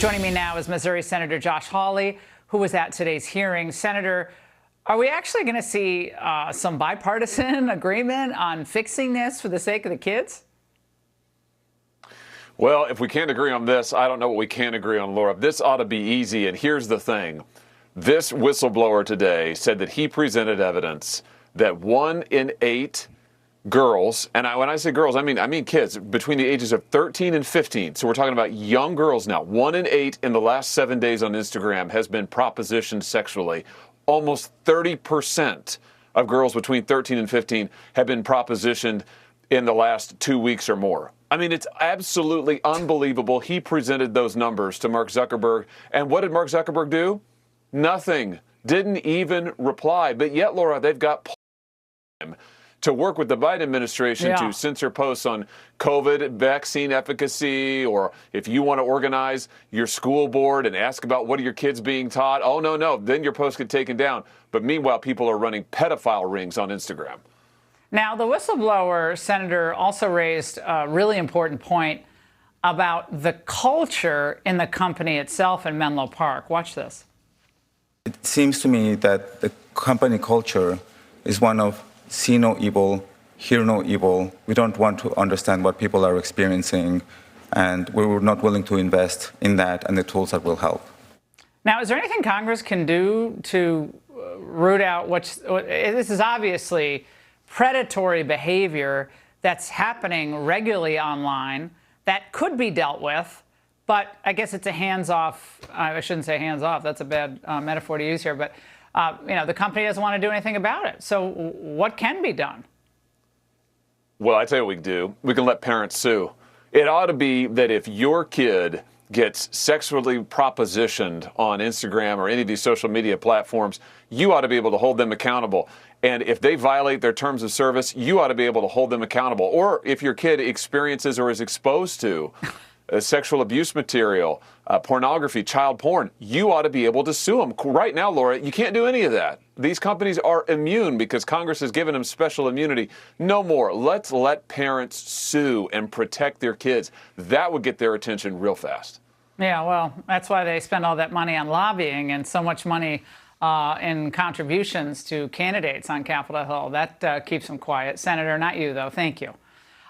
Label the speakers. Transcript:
Speaker 1: Joining me now is Missouri Senator Josh Hawley, who was at today's hearing. Senator, are we actually going to see some bipartisan agreement on fixing this for the sake of the kids?
Speaker 2: Well, if we can't agree on this, I don't know what we can agree on, Laura. This ought to be easy. And here's the thing. This whistleblower today said that he presented evidence that 1 in 8 girls, and when I say girls, I mean kids between the ages of 13 and 15. So we're talking about young girls now. 1 in 8 in the last 7 days on Instagram has been propositioned sexually. Almost 30% of girls between 13 and 15 have been propositioned in the last 2 weeks or more. I mean, it's absolutely unbelievable. He presented those numbers to Mark Zuckerberg. And what did Mark Zuckerberg do? Nothing. Didn't even reply. But yet, Laura, they've got time to work with the Biden administration to censor posts on COVID vaccine efficacy, or if you want to organize your school board and ask about what are your kids being taught. Oh, no, then your posts get taken down. But meanwhile, people are running pedophile rings on Instagram.
Speaker 1: Now, the whistleblower, Senator, also raised a really important point about the culture in the company itself in Menlo Park. Watch this.
Speaker 3: It seems to me that the company culture is one of see no evil, hear no evil. We don't want to understand what people are experiencing, and we're not willing to invest in that and the tools that will help.
Speaker 1: Now, is there anything Congress can do to root out this is obviously predatory behavior that's happening regularly online that could be dealt with, but I guess it's a hands-off, I shouldn't say hands-off, that's a bad metaphor to use here, but the company doesn't want to do anything about it. So what can be done?
Speaker 2: Well, I tell you what we can do. We can let parents sue. It ought to be that if your kid gets sexually propositioned on Instagram or any of these social media platforms, you ought to be able to hold them accountable. And if they violate their terms of service, you ought to be able to hold them accountable. Or if your kid experiences or is exposed to sexual abuse material, pornography, child porn, you ought to be able to sue them. Right now, Laura, you can't do any of that. These companies are immune because Congress has given them special immunity. No more. Let's let parents sue and protect their kids. That would get their attention real fast.
Speaker 1: Yeah, well, that's why they spend all that money on lobbying and so much money in contributions to candidates on Capitol Hill. That keeps them quiet. Senator, not you, though. Thank you.